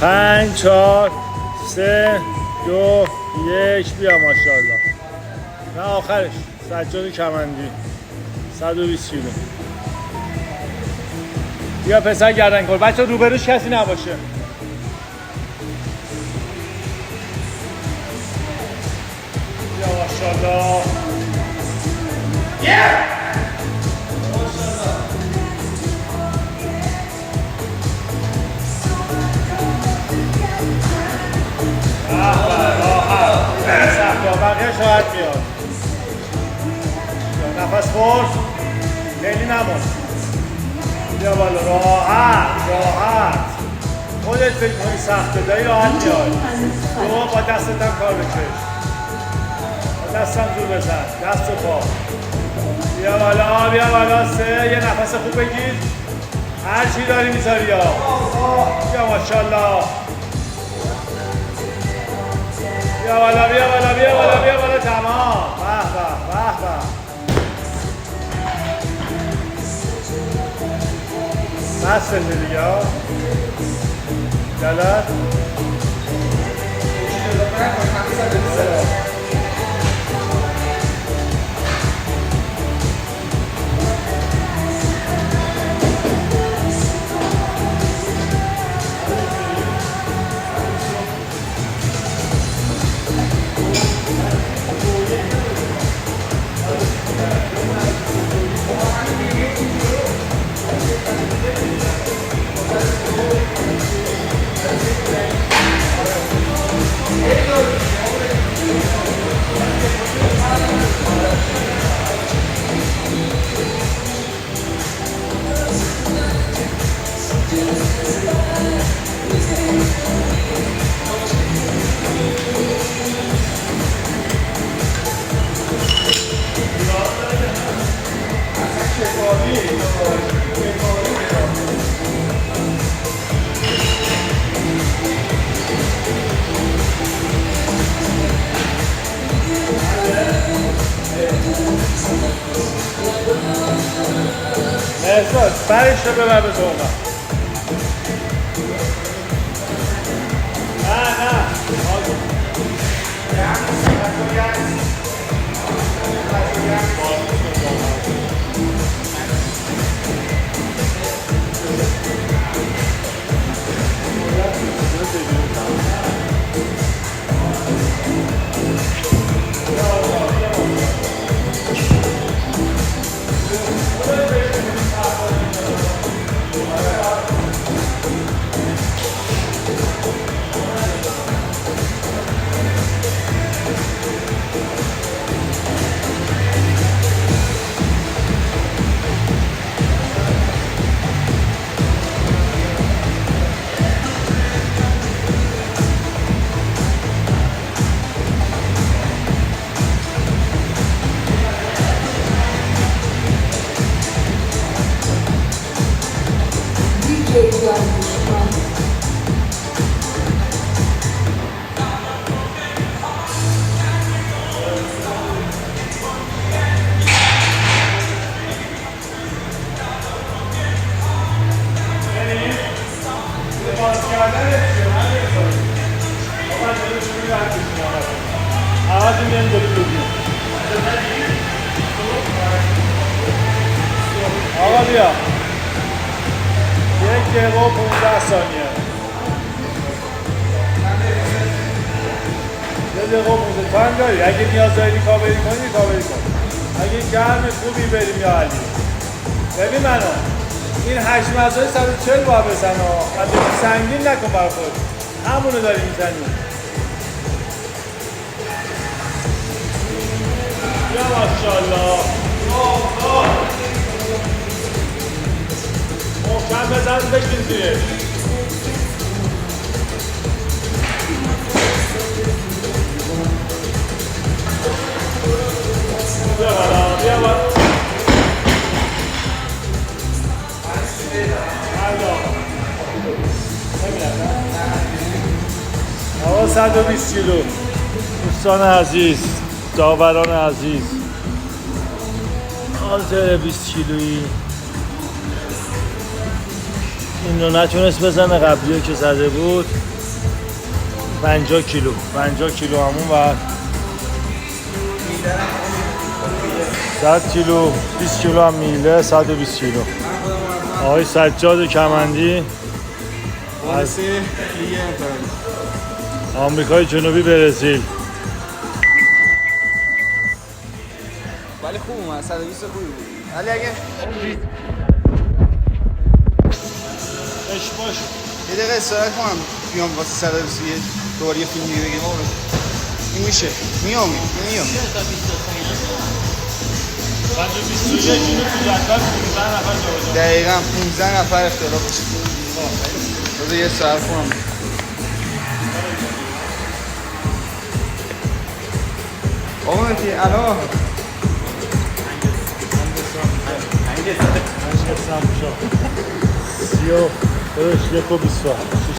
5 4 3 2 1 بیا ماشاءالله. نه آخرش سجاد کمندی 120 کیلو. بیا پسر گردن کن بچه، روبروش کسی نباشه. بیا ماشاءالله. بقیه‌اش راحت میاد. نفس برد. خیلی نمون. بیا بالا. راحت. خودت فکر کنی سخته داری راحت میاد. با دستت هم کار بکش. با دستم زور بزن. دست و پا. بیا بالا. 3 یه نفس خوب بگیر. هر چی داری میذاری یا. بیا ماشاءالله. بیا بالا تمام. به. بس دیگه ها. جلد. احساس برش رو ببر به تو اومد. نه آقا بیا 1 دقیقه و 15 ثانیه. 1 دقیقه و 15 تایم داری. اگه نیاز داری ریکاوری کن. اگه گرم خوبی بریم یا علی. ببین منو این 8 مزای 140 باید بزن ها. قدر سنگین نکن برای خود. همونو داری میزنی. یا ماشاءالله. محکم بزن بکن زیرش. بیا بالا. آقا 120 کیلو. دوستان عزیز، داوران عزیز، حاضر 20 کیلویی این رو نتونست بزنه، قبلیه که زده بود 50 کیلو 50 کیلو همون و 100 کیلو 20 کیلو هم میله 120 کیلو. آقای سجاد کمندی از آمریکای جنوبی برزیل. ولی خوب اومد 120 خوبی بود. ولی اگه اش باش یه دقیقه استراحت کنم بیام واسه 120 دوباره یه فیلم دیگه بگیرم این میشه میام 121 کیلو تو جدول 15 نفر جابجا. دقیقاً 15 نفر اختلاف داشت. بذار یه ساعت کنم. آقا مهدی الان هنگه سمشا 30 داداش 1 و 20